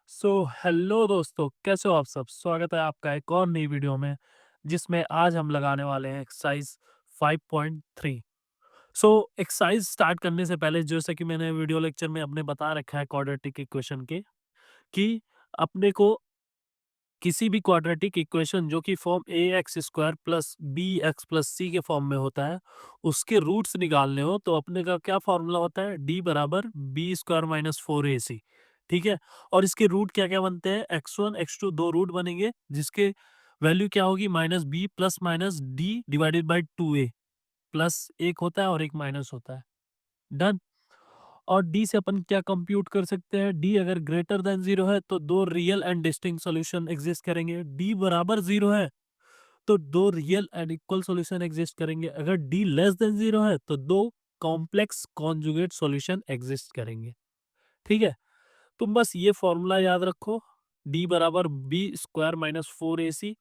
Hello दोस्तों, कैसे हो आप सब? स्वागत है आपका एक और नई वीडियो में, जिसमें आज हम लगाने वाले हैं एक्सरसाइज 5.3। एक्सरसाइज स्टार्ट करने से पहले जैसे कि मैंने वीडियो लेक्चर में अपने बता रखा है क्वाड्रेटिक इक्वेशन के कि अपने को किसी भी क्वाड्रेटिक इक्वेशन जो कि form a x square plus b x plus c के फॉर्म में होता है, उसके रूट्स निकालने हो तो अपने का क्या फॉर्मूला होता है? डी बराबर B square minus four A C. ठीक है। और इसके रूट क्या क्या बनते हैं? एक्स वन एक्स टू, दो रूट बनेंगे जिसके वैल्यू क्या होगी? Minus B plus minus D divided by two A. Plus एक होता है और एक माइनस होता है। डन। और डी से अपन क्या कंप्यूट कर सकते हैं? डी अगर ग्रेटर देन जीरो है तो दो real and distinct solution exist करेंगे। डी बराबर जीरो है तो दो real and equal solution exist करेंगे। अगर डी लेस देन जीरो है तो दो कॉम्प्लेक्स कॉन्जुगेट सॉल्यूशन एग्जिस्ट करेंगे। ठीक है। तुम बस ये फॉर्मूला याद रखो, डी बराबर B square minus four A सी।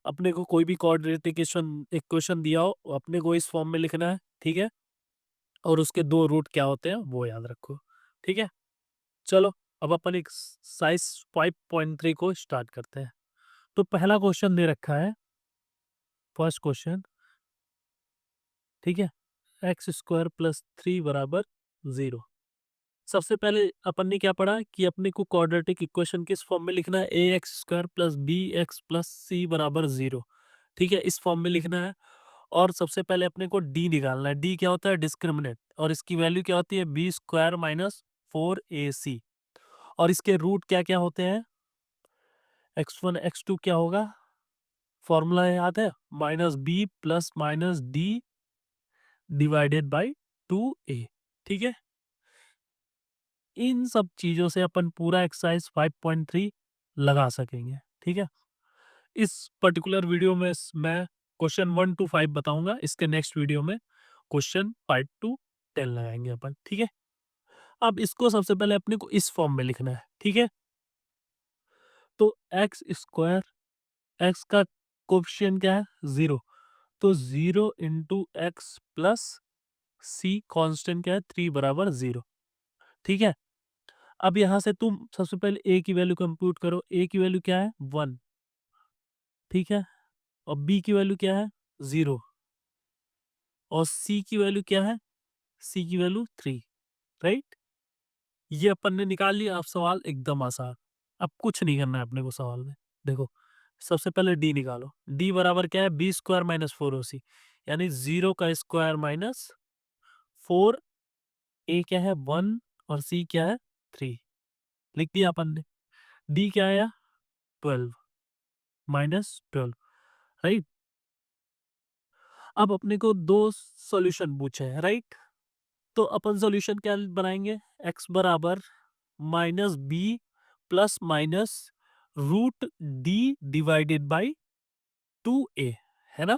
अपने को कोई भी कोऑर्डिनेट इक्वेशन दिया हो अपने को इस फॉर्म में लिखना है। ठीक है। और उसके दो रूट क्या होते हैं वो याद रखो। ठीक है। चलो, अब अपन एक साइज 5.3 को स्टार्ट करते हैं। तो पहला क्वेश्चन दे रखा है, फर्स्ट क्वेश्चन। ठीक है। एक्स स्क्वायर प्लस थ्री बराबर जीरो। सबसे पहले अपन ने क्या पढ़ा कि अपने को क्वाड्रेटिक इक्वेशन किस फॉर्म में लिखना है? A x square plus b x plus c बराबर जीरो। ठीक है, इस फॉर्म में लिखना है। और सबसे पहले अपने को डी निकालना है। डी क्या होता है? डिस्क्रिमिनेंट। और इसकी वैल्यू क्या होती है? B square minus four A सी। और इसके रूट क्या क्या होते हैं? एक्स वन एक्स टू क्या होगा? फॉर्मूला याद है? Minus B plus minus D divided by two a. ठीक है। इन सब चीजों से अपन पूरा एक्सरसाइज 5.3 लगा सकेंगे। ठीक है। इस पर्टिकुलर वीडियो में मैं क्वेश्चन 1 to 5 बताऊंगा। इसके नेक्स्ट वीडियो में क्वेश्चन 5 to 10 लगाएंगे अपन। ठीक है। अब इसको सबसे पहले अपने को इस फॉर्म में लिखना है। ठीक है। तो एक्स स्क्वायर, एक्स का कोफिशिएंट क्या है? जीरो। तो जीरो इंटू एक्स प्लस सी कांस्टेंट क्या है? थ्री बराबर जीरो। ठीक है। अब यहां से तुम सबसे पहले ए की वैल्यू कंप्यूट करो। ए की वैल्यू क्या है? वन। ठीक है। और बी की वैल्यू क्या है? जीरो। और सी की वैल्यू क्या है? सी की वैल्यू थ्री। राइट। ये अपन ने निकाल लिया। अब सवाल एकदम आसान। अब कुछ नहीं करना है अपने को सवाल में। देखो, सबसे पहले डी निकालो। डी बराबर क्या है? बी स्क्वायर माइनस फोर ओ सी। यानी जीरो का स्क्वायर माइनस फोर। ए क्या है? वन। और सी क्या है? थ्री। लिख दिया अपन ने। डी क्या आया? 12 माइनस 12। राइट। अब अपने को दो सॉल्यूशन पूछे हैं। राइट। तो अपन सॉल्यूशन क्या बनाएंगे? एक्स बराबर minus B plus minus root d divided by two a, है ना?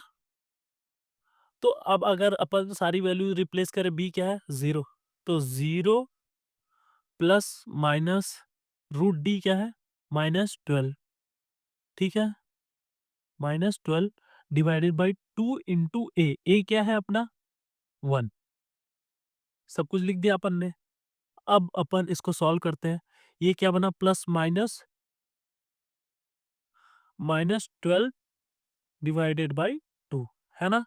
तो अब अगर अपन सारी वैल्यू रिप्लेस करें, बी क्या है? जीरो। तो zero plus minus root d क्या है? माइनस 12। ठीक है। Minus 12 divided by two into a क्या है अपना? वन। सब कुछ लिख दिया अपन ने। अब अपन इसको सॉल्व करते हैं। ये क्या बना? Plus minus minus 12 divided by to, है ना?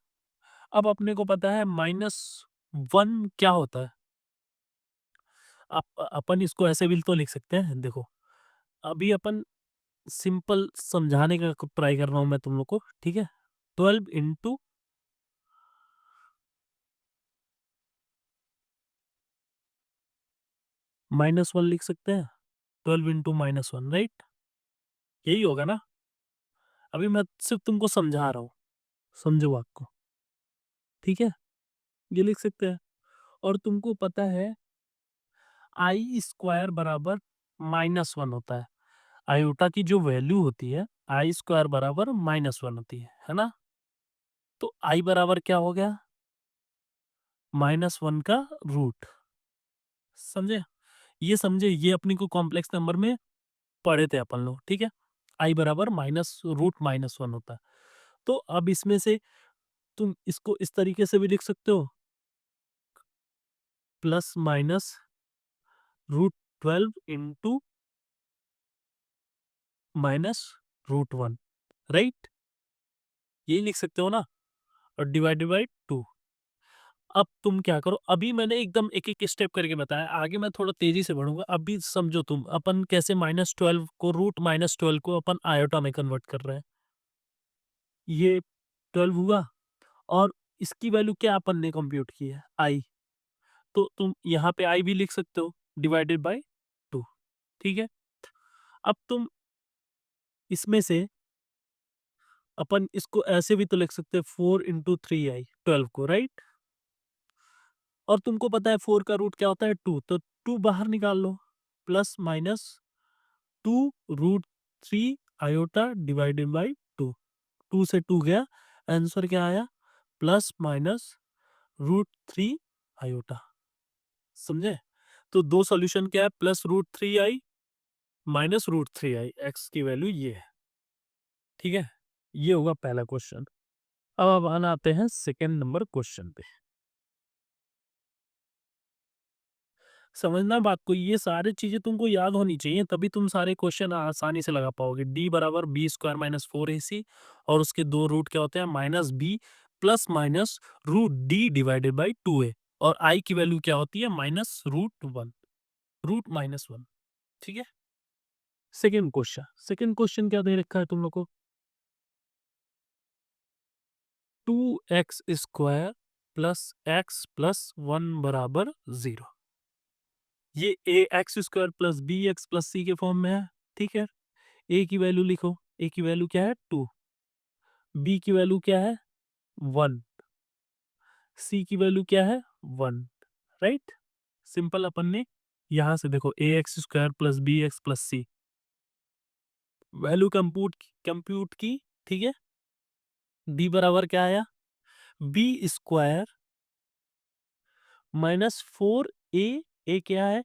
अब अपने को पता है माइनस वन क्या होता है। अपन इसको ऐसे भी तो लिख सकते हैं। देखो, अभी अपन सिंपल समझाने का ट्राई कर रहा हूं मैं तुम लोग को। ठीक है। 12 इंटू माइनस वन लिख सकते हैं। 12 इंटू माइनस वन, राइट? यही होगा ना? अभी मैं सिर्फ तुमको समझा रहा हूँ, समझो आपको। ठीक है। ये लिख सकते हैं। और तुमको पता है आई स्क्वायर बराबर माइनस वन होता है। आयोटा की जो वैल्यू होती है आई स्क्वायर बराबर माइनस वन होती है ना? तो आई बराबर क्या हो गया? माइनस वन का रूट। समझे? ये समझे, ये अपनी को कॉम्प्लेक्स नंबर में पढ़े थे अपन लोग। ठीक है। आई बराबर माइनस रूट माइनस वन होता है। तो अब इसमें से तुम इसको इस तरीके से भी लिख सकते हो, plus minus root 12 into minus root one, right? यही लिख सकते हो ना, और डिवाइडेड बाई टू। अब तुम क्या करो, अभी मैंने एकदम एक एक स्टेप करके बताया, आगे मैं थोड़ा तेजी से बढ़ूंगा। अभी समझो तुम, अपन कैसे -12 को, रूट -12 को अपन आयोटा में कन्वर्ट कर रहे हैं। ये 12 हुआ, और इसकी वैल्यू क्या अपन ने कंप्यूट की है, आई। तो तुम यहाँ पे आई भी लिख सकते हो, डिवाइडेड बाय 2। ठीक है, अब तुम इसमें से अपन इसको ऐसे भी तो लिख सकते हैं, 4 × 3i, 12 को, राइट? और तुमको पता है 4 का रूट क्या होता है, 2, तो 2 बाहर निकाल लो, plus minus 2 √3 iota divided by 2। 2 से 2 गया, आंसर क्या आया, +-√3 आयोटा। समझे? तो दो सॉल्यूशन क्या है, +√3i -√3i, एक्स की वैल्यू ये है। ठीक है, ये होगा पहला क्वेश्चन। अब आते हैं सेकेंड नंबर क्वेश्चन पे। समझना बात को, ये सारी चीजें तुमको याद होनी चाहिए, तभी तुम सारे क्वेश्चन आसानी से लगा पाओगे। d बराबर b² - 4ac, और उसके दो रूट क्या होते हैं, -b +-√d divided by 2a, और i की वैल्यू क्या होती है, -√1, √-1। ठीक है, सेकेंड क्वेश्चन क्या दे रखा है तुम लोग को, 2x² + x + 1 बराबर 0। ये ax² + bx + c के फॉर्म में है। ठीक है, a की वैल्यू लिखो, a की वैल्यू क्या है, 2, b की वैल्यू क्या है, 1, c की वैल्यू क्या है, 1, राइट? सिंपल, अपन ने यहां से देखो ax² + bx + c value compute की। ठीक है, d बराबर क्या आया, b² -4a, क्या है,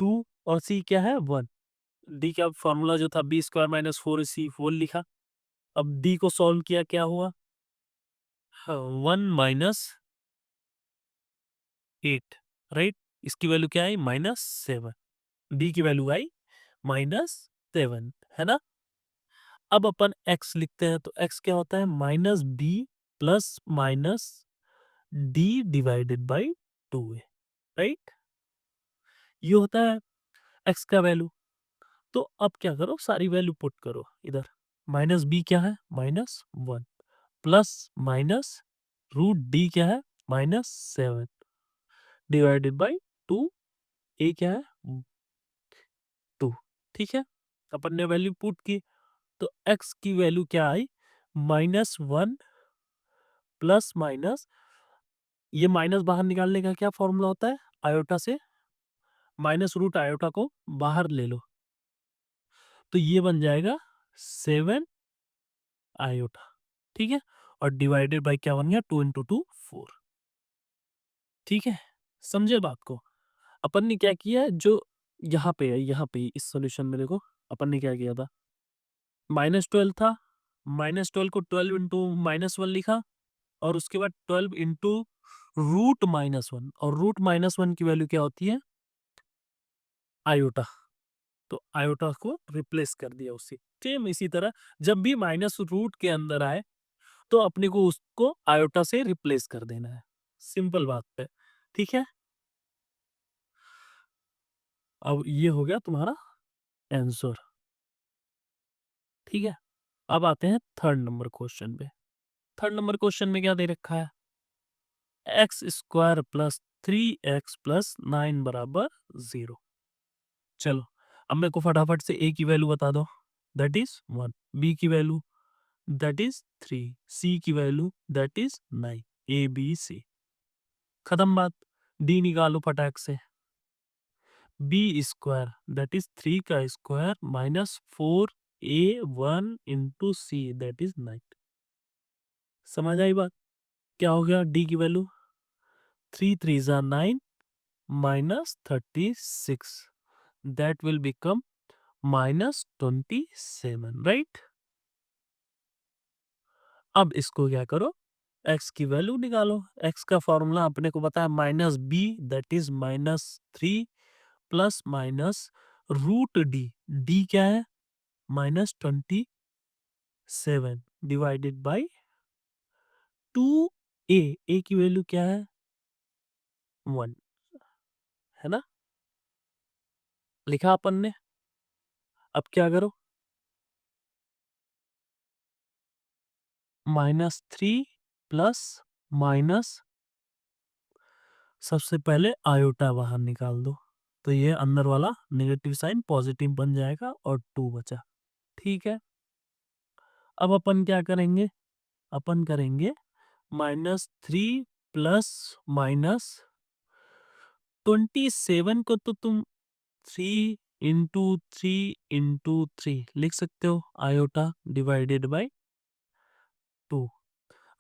2, और c क्या है, 1। डी का फॉर्मूला जो था, b² - 4ac, वो लिखा। अब डी को सॉल्व किया, क्या हुआ, 1-8, राइट? इसकी वैल्यू क्या आई, -7। डी की वैल्यू आई -7, है ना? अब अपन x लिखते हैं, तो x क्या होता है, -b +-d divided by 2a, right? ये होता है x का वैल्यू। तो अब क्या करो, सारी वैल्यू पुट करो इधर। -b क्या है, -1, +-√d क्या है, -7 डिवाइडेड बाई 2, a क्या है, 2। ठीक है, अपन ने वैल्यू पुट की, तो x की वैल्यू क्या आई, -1 प्लस माइनस, ये माइनस बाहर निकालने का क्या फॉर्मूला होता है, आयोटा से -√ आयोटा को बाहर ले लो, तो ये बन जाएगा 7 आयोटा। ठीक है, और डिवाइडेड बाय क्या बन गया, 2 × 2 4। ठीक है, समझे बात को? अपन ने क्या किया, जो यहाँ पे है, यहाँ पे इस सॉल्यूशन में देखो, अपन ने क्या किया था, -12 था, -12 को 12 × -1 लिखा, और उसके बाद 12 √-1, और √-1 की वैल्यू क्या होती है, आयोटा। तो आयोटा को रिप्लेस कर दिया उससे। सेम इसी तरह जब भी माइनस रूट के अंदर आए, तो अपने को उसको आयोटा से रिप्लेस कर देना है। सिंपल बात है। ठीक है, अब ये हो गया तुम्हारा आंसर। ठीक है, अब आते हैं थर्ड नंबर क्वेश्चन पे। थर्ड नंबर क्वेश्चन में क्या दे रखा है, x² + 3x + 9 बराबर 0। चलो, अब मेरे को फटाफट से a की वैल्यू बता दो, दैट इज 1, b की वैल्यू दैट इज 3, c की value that is 9, a b c। खत्म बात, d निकालो फटाक से, b² दैट इज 3 का square -4a1 × c that is 9। समझ आई बात? क्या हो गया, d की वैल्यू 3 3 जा 9 -36, दैट विल बिकम -27, राइट? अब इसको क्या करो, x की वैल्यू निकालो। x का फॉर्मूला अपने को पता है, -b that is -3 +-√d। d क्या है, -27 डिवाइडेड बाई 2a। a की वैल्यू क्या है? 1, है ना? लिखा अपन ने। अब क्या करो, -3 प्लस माइनस, सबसे पहले आयोटा बाहर निकाल दो, तो ये अंदर वाला नेगेटिव साइन पॉजिटिव बन जाएगा और 2 बचा। ठीक है, अब अपन क्या करेंगे, अपन करेंगे -3 प्लस माइनस 27 को तो तुम 3 इंटू 3 लिख सकते हो, आयोटा डिवाइडेड बाई 2।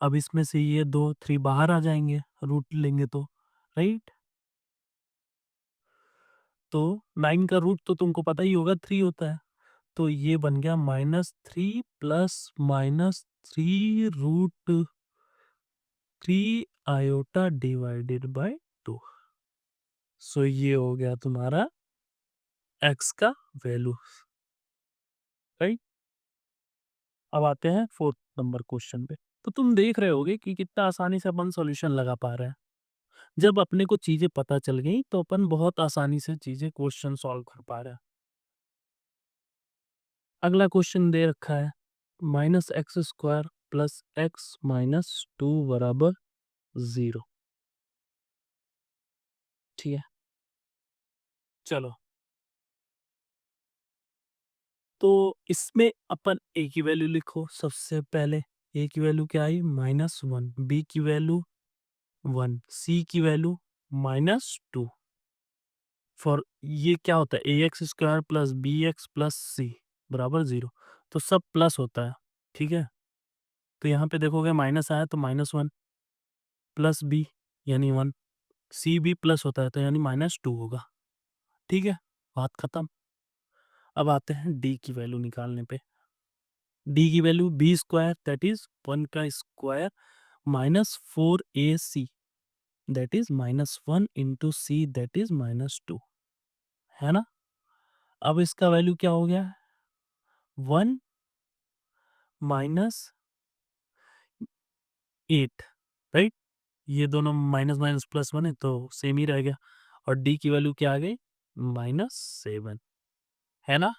अब इसमें से ये दो 3 बाहर आ जाएंगे, रूट लेंगे तो, राइट? तो 9 का रूट तो तुमको पता ही होगा 3 होता है, तो ये बन गया -3 plus -3 root 3 iota divided by 2। So ये हो गया तुम्हारा x का वैल्यू, राइट? अब आते हैं 4th नंबर क्वेश्चन पे। तो तुम देख रहे होगे कि कितना आसानी से अपन सॉल्यूशन लगा पा रहे हैं। जब अपने को चीजें पता चल गई तो अपन बहुत आसानी से चीजें क्वेश्चन सॉल्व कर पा रहे हैं। अगला क्वेश्चन दे रखा है -x² प्लस x-2 बराबर 0। ठीक है, चलो, तो इसमें अपन a की वैल्यू लिखो सबसे पहले। a की वैल्यू क्या आई? -1। b की वैल्यू 1, c की वैल्यू -2। फॉर ये क्या होता है? ax² plus bx plus c बराबर 0। तो सब प्लस होता है, ठीक है? तो यहाँ पे देखोगे माइनस आया तो -1 प्लस b यानी 1, सी भी प्लस होता है तो यानी -2 होगा। ठीक है, बात खत्म। अब आते हैं डी की वैल्यू निकालने पे। डी की वैल्यू b² दैट इज 1 का square -4ac that is -1 into see that is -2, है ना? अब इसका वैल्यू क्या हो गया? 1 माइनस 8, राइट? ये दोनों माइनस माइनस प्लस बने तो सेम ही रह गया। और डी की वैल्यू क्या आ गई? -7, है ना?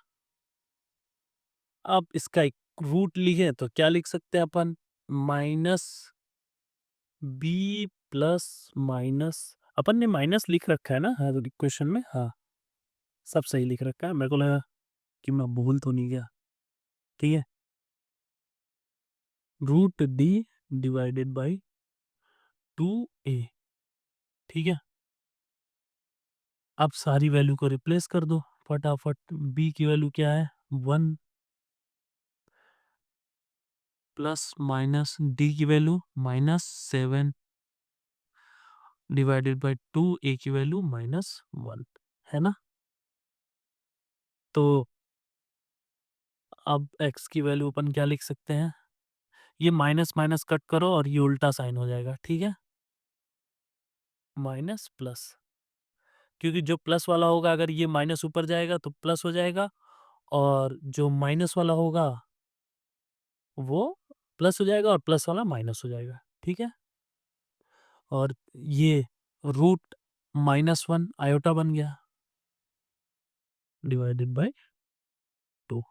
अब इसका एक रूट लिखे तो क्या लिख सकते हैं अपन? माइनस बी प्लस माइनस, अपन ने माइनस लिख रखा है ना हर इक्वेशन में? हाँ, सब सही लिख रखा है। मेरे को लगा कि मैं भूल तो नहीं गया। ठीक है, root d divided by 2a। ठीक है, अब सारी वैल्यू को रिप्लेस कर दो फटाफट। b की वैल्यू क्या है? 1 प्लस माइनस डी की वैल्यू -7 डिवाइडेड बाई 2, a की वैल्यू -1, है ना? तो अब x की वैल्यू अपन क्या लिख सकते हैं? ये माइनस माइनस कट करो और ये उल्टा साइन हो जाएगा, ठीक है? माइनस प्लस, क्योंकि जो प्लस वाला होगा अगर ये माइनस ऊपर जाएगा तो प्लस हो जाएगा, और जो माइनस वाला होगा वो प्लस हो जाएगा और प्लस वाला माइनस हो जाएगा, ठीक है? और ये रूट -1 आयोटा बन गया डिवाइडेड बाय 2,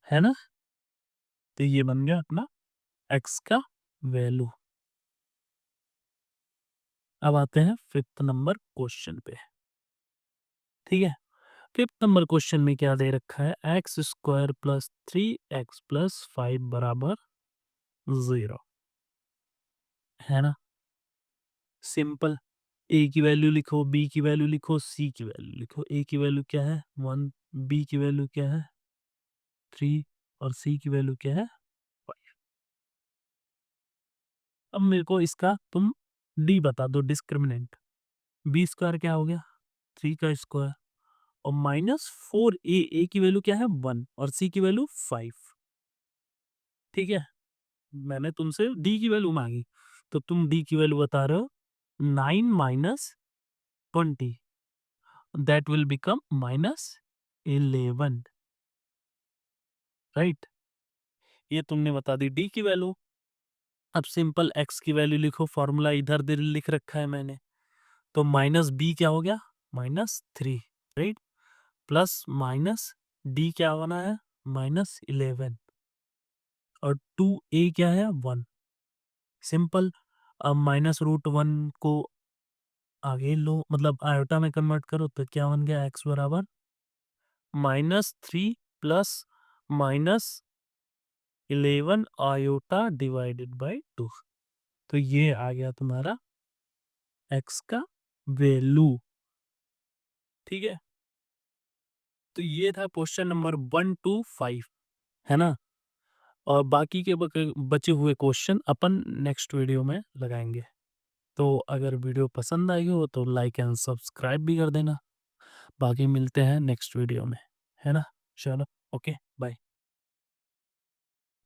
है ना? तो ये बन गया अपना x का वैल्यू। अब आते हैं 5th नंबर क्वेश्चन पे। ठीक है, 5th नंबर क्वेश्चन में क्या दे रखा है? x² प्लस 3x प्लस 5 बराबर 0, है ना? सिंपल। a की वैल्यू लिखो, b की वैल्यू लिखो, c की वैल्यू लिखो। a की वैल्यू क्या है? 1, b की वैल्यू क्या है? 3, और c की वैल्यू क्या है? 5। अब मेरे को इसका तुम d बता दो, डिस्क्रिमिनेंट। b² क्या हो गया? 3 का स्क्वायर, और -4a, a की वैल्यू क्या है? 1, और c की वैल्यू 5। ठीक है, मैंने तुमसे d की वैल्यू मांगी तो तुम d की वैल्यू बता रहे हो 9 minus 20, that will become -11। Right? ये तुमने बता दी डी की वैल्यू। अब सिंपल एक्स की वैल्यू लिखो, फॉर्मूला इधर दे लिख रखा है मैंने। तो माइनस बी क्या हो गया? -3, राइट? प्लस माइनस डी क्या बना है? -11 और 2a क्या है? 1। सिंपल। अब -√1 को आगे लो, मतलब आयोटा में कन्वर्ट करो तो क्या बन गया? x बराबर -3 प्लस -11 आयोटा डिवाइडेड बाई 2। तो ये आ गया तुम्हारा x का वैल्यू। ठीक है, तो ये था क्वेश्चन नंबर 1 to 5, है ना? और बाकी के बचे हुए क्वेश्चन अपन नेक्स्ट वीडियो में लगाएंगे। तो अगर वीडियो पसंद आई हो तो लाइक एंड सब्सक्राइब भी कर देना। बाकी मिलते हैं नेक्स्ट वीडियो में, है ना? चलो, ओके, बाय।